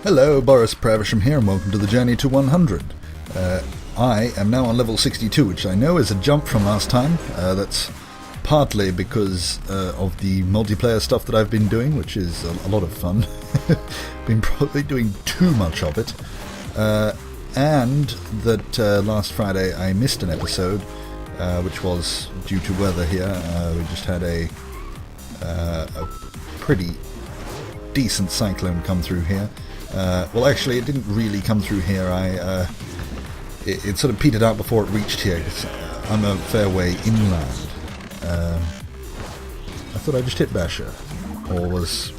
Hello, Boris Pravisham here, and welcome to the Journey to 100. I am now on level 62, which I know is a jump from last time. That's partly because of the multiplayer stuff that I've been doing, which is a lot of fun. Been probably doing too much of it. And that last Friday I missed an episode, which was due to weather here. We just had a pretty decent cyclone come through here. Well, actually, it didn't really come through here. It sort of petered out before it reached here. I'm a fair way inland. I thought I just hit Basher, or was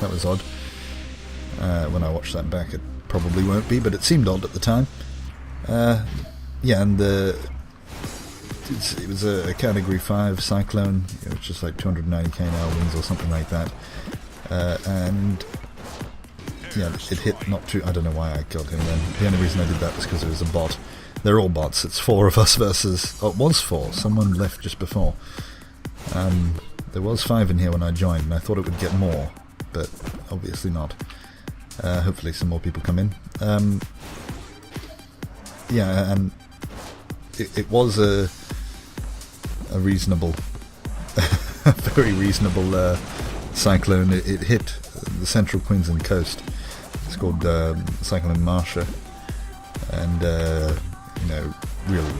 that was odd. When I watch that back, it probably won't be, but it seemed odd at the time. Yeah, and it was a Category 5 cyclone. It was just like 290 km/h winds or something like that. And yeah, it hit not too... I don't know why I killed him then. The only reason I did that was because it was a bot. They're all bots. It's 4 of us versus... Oh, it was 4. Someone left just before. There was 5 in here when I joined, and I thought it would get more, but obviously not. Hopefully some more people come in. Yeah, and it was a reasonable... a very reasonable cyclone. It hit the central Queensland coast. It's called Cyclone Marsha, and really,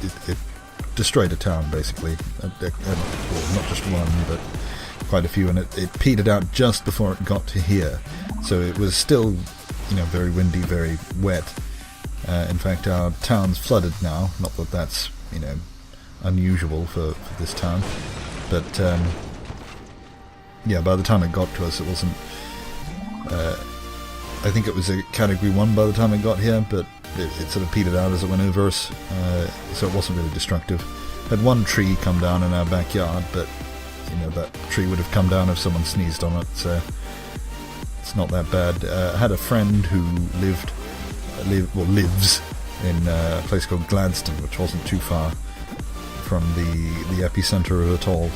it destroyed a town basically. Well, not just one, but quite a few, and it petered out just before it got to here. So it was still, very windy, very wet. In fact, our town's flooded now. Not that that's unusual for this town, but yeah, by the time it got to us, it wasn't... I think it was a Category 1 by the time it got here, but it sort of petered out as it went over us, so it wasn't really destructive. Had one tree come down in our backyard, but that tree would have come down if someone sneezed on it, so it's not that bad. I had a friend who lives in a place called Gladstone, which wasn't too far from the epicenter of it all.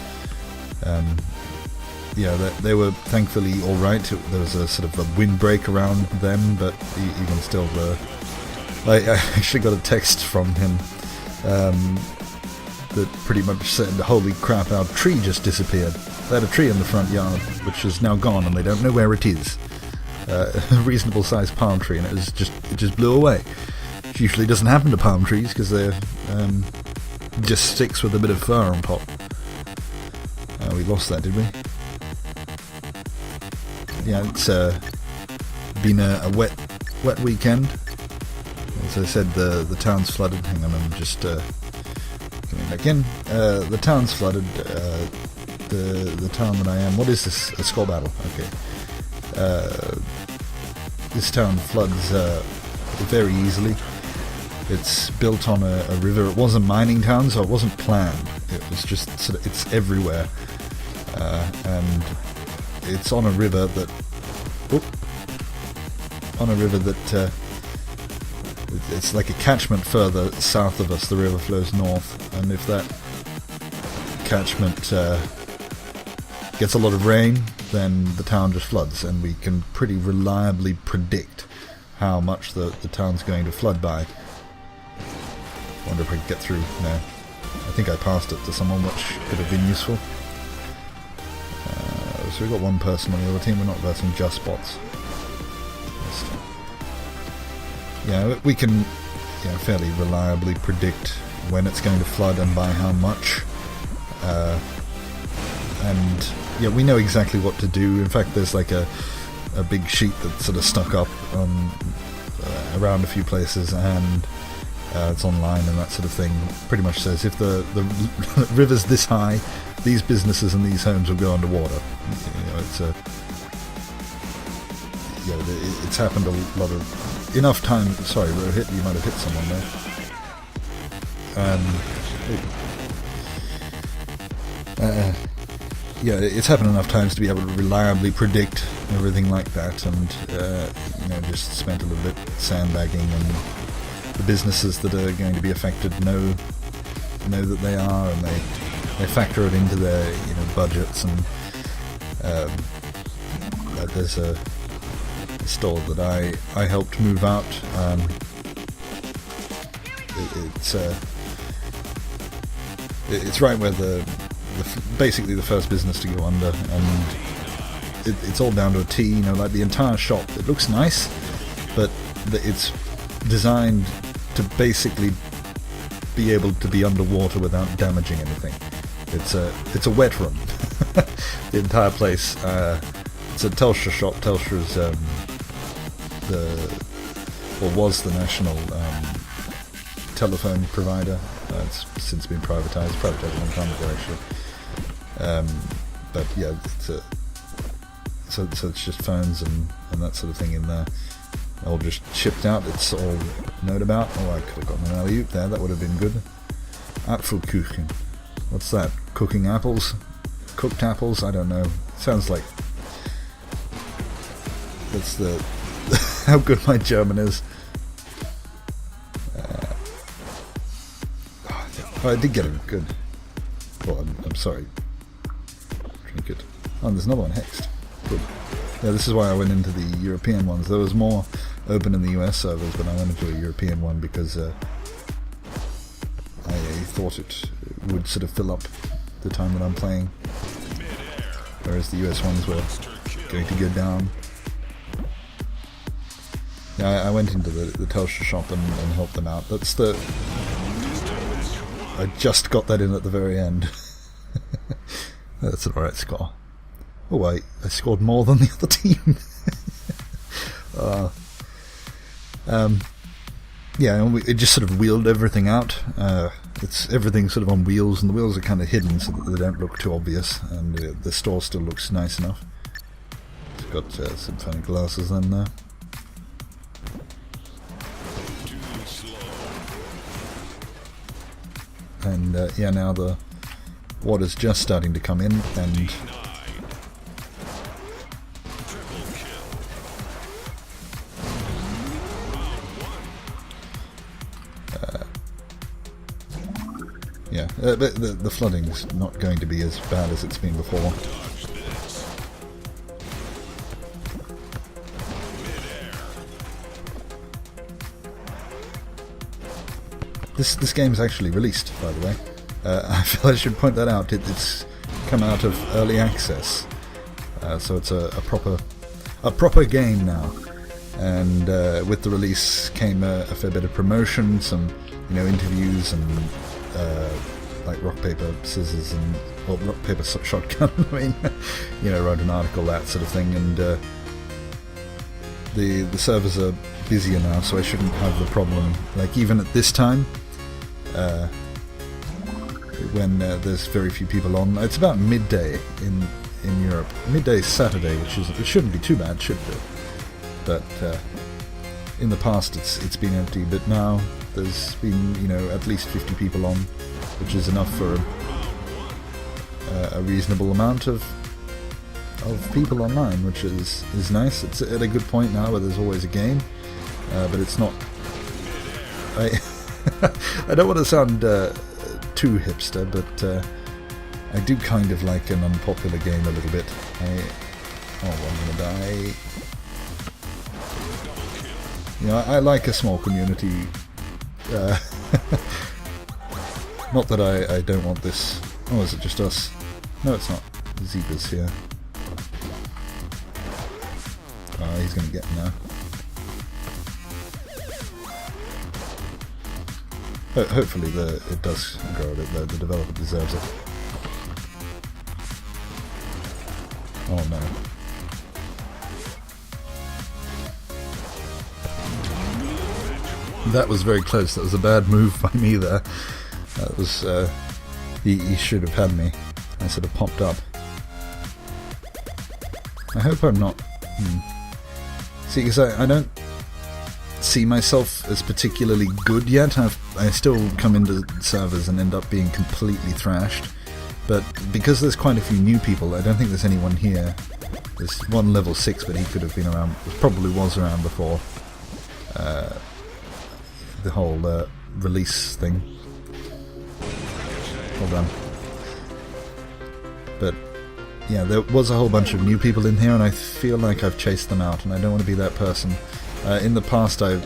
Yeah, they were thankfully all right. There was a sort of a windbreak around them, but even still, I actually got a text from him that pretty much said, "Holy crap, our tree just disappeared. They had a tree in the front yard, which is now gone, and they don't know where it is. A reasonable sized palm tree, and it just blew away. It usually doesn't happen to palm trees because they're just sticks with a bit of fur on top." We lost that, did we? Yeah, it's been a wet weekend. As I said, the town's flooded. Hang on, I'm just coming back in. The town's flooded. The town that I am... What is this? A skull battle. Okay. This town floods very easily. It's built on a river. It was a mining town, so it wasn't planned. It was just sort of... It's everywhere. And it's on a river that... it's like a catchment further south of us. The river flows north, and if that catchment gets a lot of rain, then the town just floods, and we can pretty reliably predict how much the town's going to flood by. Wonder if I can get through. No, I think I passed it to someone, which could have been useful. So we've got one person on the other team. We're not versing just bots. Yeah, we can fairly reliably predict when it's going to flood and by how much. And yeah, we know exactly what to do. In fact, there's like a big sheet that's sort of stuck up around a few places, and it's online and that sort of thing. Pretty much says if the river's this high, these businesses and these homes will go underwater. It's happened a lot of enough time. Sorry, Rohit, you might have hit someone there. Yeah, it's happened enough times to be able to reliably predict everything like that, and just spent a little bit sandbagging, and the businesses that are going to be affected know that they are, and they factor it into their budgets, and there's a store that I helped move out. It's right where basically the first business to go under, and it's all down to a T. You know, like the entire shop. It looks nice, but it's designed to basically be able to be underwater without damaging anything. It's a wet room. The entire place. It's a Telstra shop. Telstra's was the national telephone provider. It's since been privatised a long time ago, actually. But yeah, so it's just phones and that sort of thing in there. All just shipped out. It's all known about. Oh, I could have gotten an alley-oop there. That would have been good. Apfelkuchen. What's that? Cooking apples? Cooked apples? I don't know. Sounds like that's the how good my German is. I did get it good. Well, I'm sorry. Drink it. Oh, there's another one hexed. Good. Yeah, this is why I went into the European ones. There was more open in the US servers, but I went into a European one because I thought it would sort of fill up the time that I'm playing, whereas the US ones were going to go down. Yeah, I went into the Telstra shop and helped them out. I just got that in at the very end. That's an alright score. Oh wait, I scored more than the other team. Yeah, and it just sort of wheeled everything out. It's everything sort of on wheels, and the wheels are kind of hidden so that they don't look too obvious, and the store still looks nice enough. It's got some funny glasses in there. And yeah, now the water's just starting to come in, and yeah, the flooding's not going to be as bad as it's been before. This game's actually released, by the way. I feel I should point that out. It's come out of early access, so it's a proper game now. And with the release came a fair bit of promotion, some interviews, and like rock paper scissors and rock paper shotgun. I mean, wrote an article, that sort of thing. And the servers are busier now, so I shouldn't have the problem. Like even at this time. When there's very few people on. It's about midday in Europe. Midday Saturday, it shouldn't be too bad, should it? But in the past it's been empty, but now there's been at least 50 people on, which is enough for a reasonable amount of people online, which is nice. It's at a good point now where there's always a game, but it's not. I don't want to sound too hipster, but I do kind of like an unpopular game a little bit. I'm gonna die. I like a small community. Not that I don't want this. Oh, is it just us? No, it's not. Zebra's here. He's gonna get me now. Hopefully it does grow a bit. The developer deserves it. Oh no. That was very close. That was a bad move by me there. That was... he should have had me. I sort of popped up. I hope I'm not... See, because I don't see myself as particularly good yet. I still come into servers and end up being completely thrashed, but because there's quite a few new people, I don't think there's anyone here. There's one level 6, but he could have been around, probably was around before the whole release thing. Hold on. But yeah, there was a whole bunch of new people in here, and I feel like I've chased them out, and I don't want to be that person. In the past, for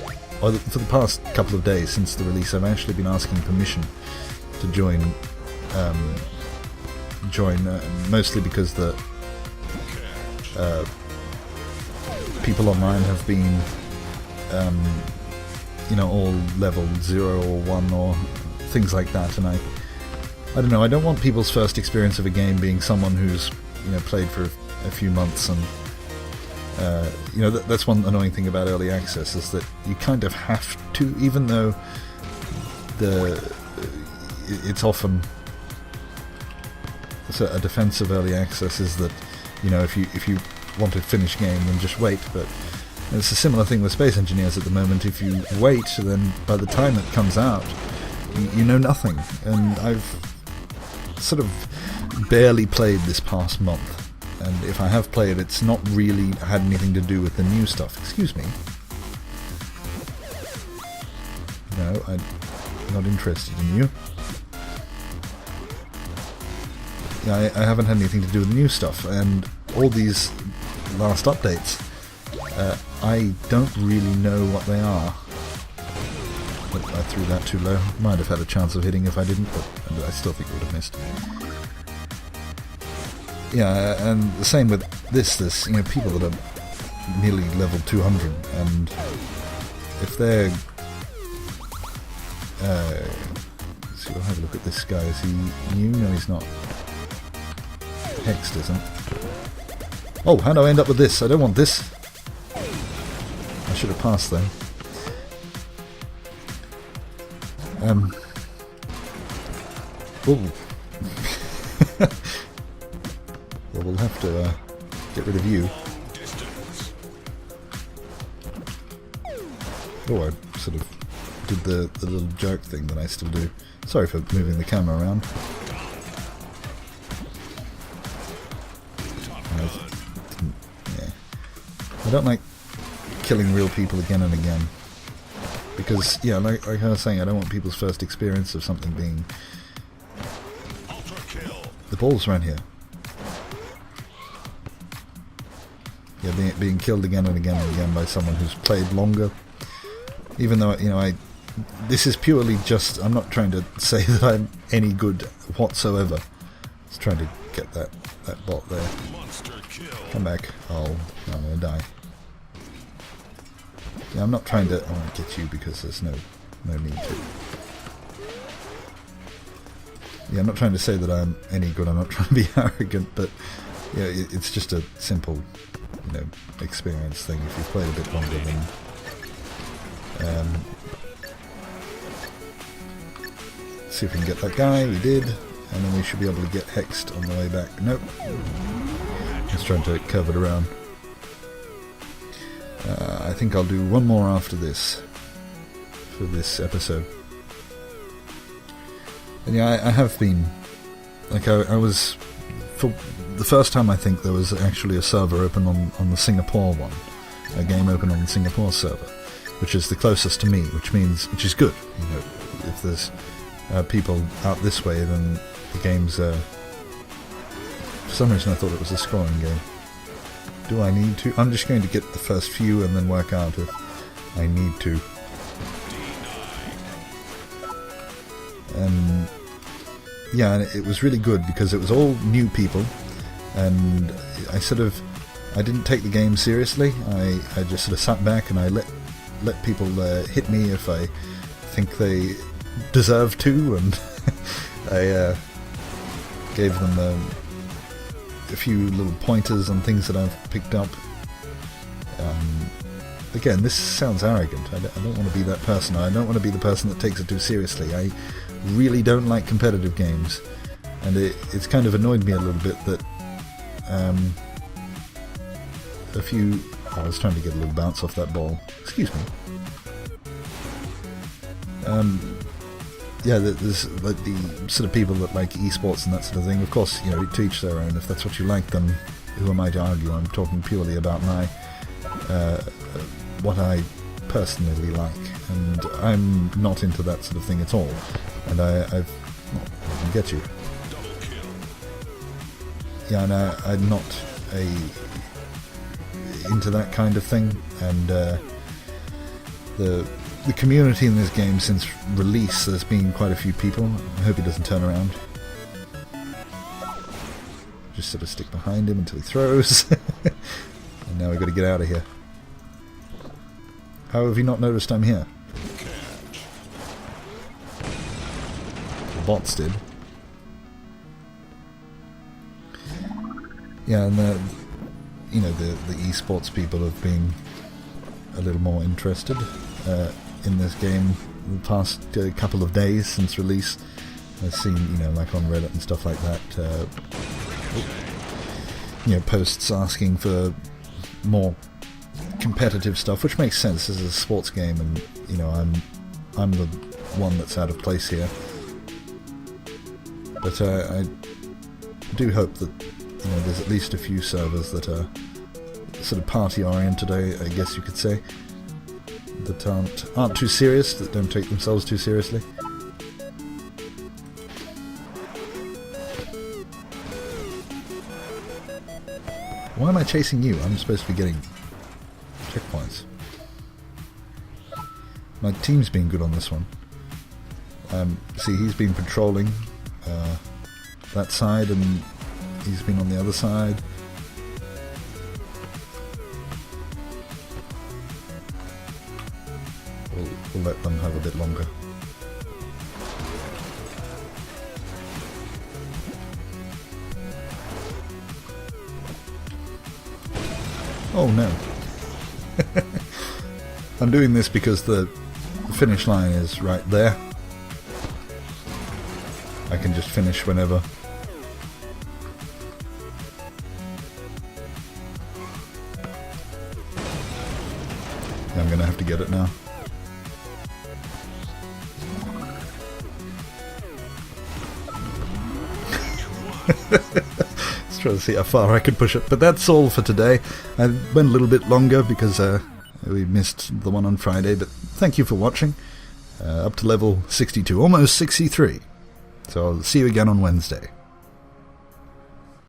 the past couple of days since the release, I've actually been asking permission to join, mostly because the people online have been, all level 0 or 1 or things like that, and I don't know, I don't want people's first experience of a game being someone who's, played for a few months, and that's one annoying thing about early access, is that you kind of have to, even though it's often a defense of early access is that, if you want to finish game, then just wait. But it's a similar thing with Space Engineers at the moment. If you wait, then by the time it comes out, you know nothing. And I've sort of barely played this past month, and if I have played, it's not really had anything to do with the new stuff. Excuse me. No, I'm not interested in you. Yeah, I haven't had anything to do with the new stuff, and all these last updates, I don't really know what they are. But I threw that too low. Might have had a chance of hitting if I didn't, but I still think it would have missed. Yeah, and the same with this. There's people that are nearly level 200, and if they're so we'll have a look at this guy. Is he new? No, he's not. Hexed isn't. Oh, how do I end up with this? I don't want this. I should have passed though. Ooh. Well, we'll have to get rid of you. Oh, I sort of did the little joke thing that I still do. Sorry for moving the camera around. I don't like killing real people again and again. Because, yeah, like I was saying, I don't want people's first experience of something being... The ball's around here. Yeah, being killed again and again and again by someone who's played longer. Even though, this is purely just... I'm not trying to say that I'm any good whatsoever. Just trying to get that bot there. Come back. Oh, I'm gonna die. Yeah, I'm not trying to... I won't get you because there's no need to. Yeah, I'm not trying to say that I'm any good. I'm not trying to be arrogant, but yeah, it's just a simple, experience thing. If you've played a bit longer, then see if we can get that guy. We did, and then we should be able to get hexed on the way back. Nope. Just trying to curve it around. I think I'll do one more after this for this episode. And yeah, I have been, like, I was, for the first time I think there was actually a server open on the Singapore one, a game open on the Singapore server, which is the closest to me, which is good. If there's people out this way, then the game's, for some reason I thought it was a scoring game. Do I need to? I'm just going to get the first few and then work out if I need to. And yeah, it was really good because it was all new people, and I didn't take the game seriously. I just sort of sat back and I let people hit me if I think they deserve to, and I gave them a few little pointers on things that I've picked up. Again, this sounds arrogant. I don't want to be that person. I don't want to be the person that takes it too seriously. I really don't like competitive games, and it's kind of annoyed me a little bit that a few... I was trying to get a little bounce off that ball. Excuse me. Yeah, there's like the sort of people that like esports and that sort of thing. Of course, to each their own. If that's what you like, then who am I to argue? I'm talking purely about my what I personally like, and I'm not into that sort of thing at all. And I can get you. yeah, and I'm not into that kind of thing, and the community in this game since release, there's been quite a few people. I hope he doesn't turn around. Just sort of stick behind him until he throws. And now we've got to get out of here. How have you not noticed I'm here? The bots did. Yeah, and the esports people have been a little more interested in this game the past couple of days since release. I've seen, like on Reddit and stuff like that, posts asking for more competitive stuff, which makes sense. This is a sports game, and I'm the one that's out of place here. But I do hope that there's at least a few servers that are sort of party-oriented, I guess you could say, that aren't too serious, that don't take themselves too seriously. Why am I chasing you? I'm supposed to be getting checkpoints. My team's been good on this one. See, he's been patrolling that side, and he's been on the other side. We'll let them have a bit longer. Oh no. I'm doing this because the finish line is right there. I can just finish whenever. I'm gonna have to get it now. Let's try to see how far I could push it. But that's all for today. I went a little bit longer because we missed the one on Friday, but thank you for watching. Up to level 62, almost 63. So I'll see you again on Wednesday.